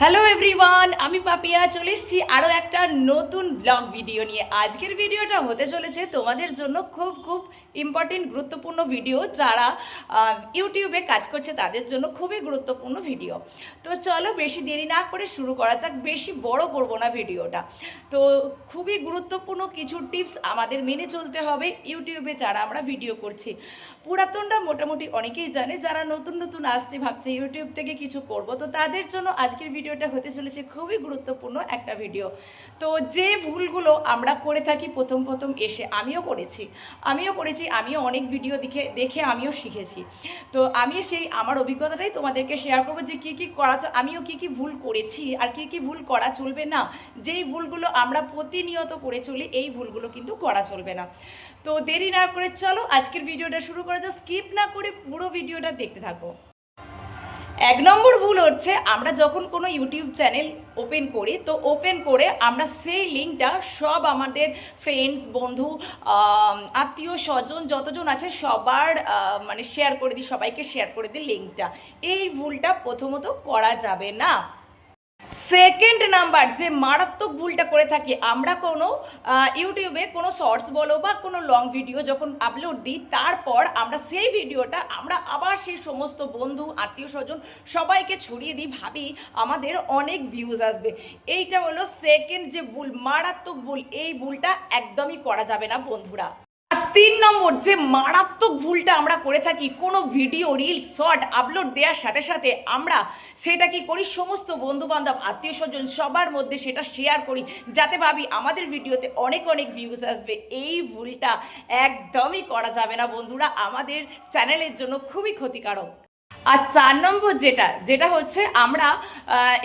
Hello everyone, আমি পাপিয়া চলে এসেছি আরও একটা নতুন ব্লগ ভিডিও নিয়ে। আজকের ভিডিওটা হতে চলেছে তোমাদের জন্য খুব খুব ইম্পর্টেন্ট গুরুত্বপূর্ণ ভিডিও। যারা ইউটিউবে কাজ করছে তাদের জন্য খুবই গুরুত্বপূর্ণ ভিডিও। তো চলো বেশি দেরি না করে শুরু করা যাক, বেশি বড় করব না ভিডিওটা। তো খুবই গুরুত্বপূর্ণ কিছু টিপস আমাদের মেনে চলতে হবে ইউটিউবে যারা আমরা ভিডিও করছি। পুরাতনরা মোটামুটি অনেকেই জানে, যারা নতুন নতুন আসছে ভাবছে ইউটিউব থেকে কিছু করব, তো তাদের জন্য আজকের ভিডিওটা হতে চলেছে খুবই গুরুত্বপূর্ণ একটা ভিডিও। তো যে ভুলগুলো আমরা করে থাকি প্রথম প্রথম এসে, আমিও অনেক ভিডিও দেখে দেখে আমিও শিখেছি। তো আমি সেই আমার অভিজ্ঞতাটাই তোমাদেরকে শেয়ার করবো যে কী কী করা, আমিও কী কী ভুল করেছি আর কী কী ভুল করা চলবে না। যেই ভুলগুলো আমরা প্রতিনিয়ত করে চলি এই ভুলগুলো কিন্তু করা চলবে না। তো দেরি না করে চলো আজকের ভিডিওটা শুরু করা যাক, স্কিপ না করে পুরো ভিডিওটা দেখতে থাকো। এক নম্বর ভুল হচ্ছে, আমরা যখন কোনো ইউটিউব চ্যানেল ওপেন করি, তো ওপেন করে আমরা সেই লিঙ্কটা সব আমাদের ফ্রেন্ডস, বন্ধু, আত্মীয় স্বজন যতজন আছে সবার মানে শেয়ার করে দিই, সবাইকে শেয়ার করে দিই লিঙ্কটা। এই ভুলটা প্রথমত করা যাবে না। সেকেন্ড নাম্বার যে মারাত্মক ভুলটা করে থাকি আমরা, কোনো ইউটিউবে কোনো শর্টস বলো বা কোনো লং ভিডিও যখন আপলোড দিই, তারপর আমরা সেই ভিডিওটা আমরা আবার সেই সমস্ত বন্ধু, আত্মীয় স্বজন সবাইকে ছড়িয়ে দিই, ভাবি আমাদের অনেক ভিউজ আসবে। এইটা হলো সেকেন্ড যে ভুল, মারাত্মক ভুল। এই ভুলটা একদমই করা যাবে না বন্ধুরা। তিন নম্বর যে মারাত্মক ভুলটা আমরা করে থাকি, কোনো ভিডিও, রিল, শর্ট আপলোড দেওয়ার সাথে সাথে আমরা সেটা কি করি, সমস্ত বন্ধু বান্ধব, আত্মীয় স্বজন সবার মধ্যে সেটা শেয়ার করি, যাতে ভাবি আমাদের ভিডিওতে অনেক অনেক ভিউজ আসবে। এই ভুলটা একদমই করা যাবে না বন্ধুরা, আমাদের চ্যানেলের জন্য খুবই ক্ষতিকারক। আর চার নম্বর যেটা যেটা হচ্ছে, আমরা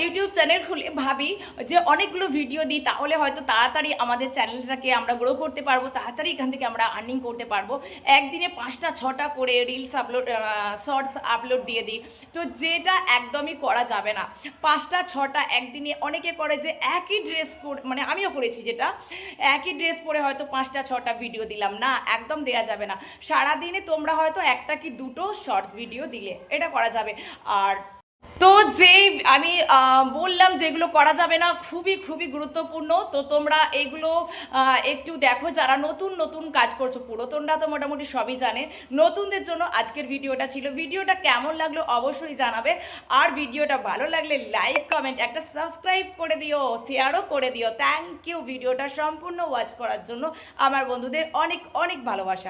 ইউটিউব চ্যানেল খুলে ভাবি যে অনেকগুলো ভিডিও দিই, তাহলে হয়তো তাড়াতাড়ি আমাদের চ্যানেলটাকে আমরা গ্রো করতে পারবো, তাড়াতাড়ি এখান থেকে আমরা আর্নিং করতে পারবো। একদিনে 5টা 6টা করে রিলস আপলোড, শর্টস আপলোড দিয়ে দিই। তো যেটা একদমই করা যাবে না। 5টা 6টা একদিনে অনেকে করে যে একই ড্রেস মানে আমিও করেছি, যেটা একই ড্রেস পরে হয়তো 5টা 6টা ভিডিও দিলাম, না একদম দেয়া যাবে না। সারাদিনে তোমরা হয়তো একটা কি দুটো শর্টস ভিডিও দিলে, এটা করা যাবে। আর তো যেই আমি বললাম যেগুলো করা যাবে না, খুবই খুবই গুরুত্বপূর্ণ। তো তোমরা এইগুলো একটু দেখো, যারা নতুন নতুন কাজ করছো। পুরাতনরা তো মোটামুটি সবই জানে, নতুনদের জন্য আজকের ভিডিওটা ছিল। ভিডিওটা কেমন লাগলো অবশ্যই জানাবে। আর ভিডিওটা ভালো লাগলে লাইক, কমেন্ট, একটা সাবস্ক্রাইব করে দিও, শেয়ারও করে দিও। থ্যাংক ইউ ভিডিওটা সম্পূর্ণ ওয়াচ করার জন্য। আমার বন্ধুদের অনেক অনেক ভালোবাসা।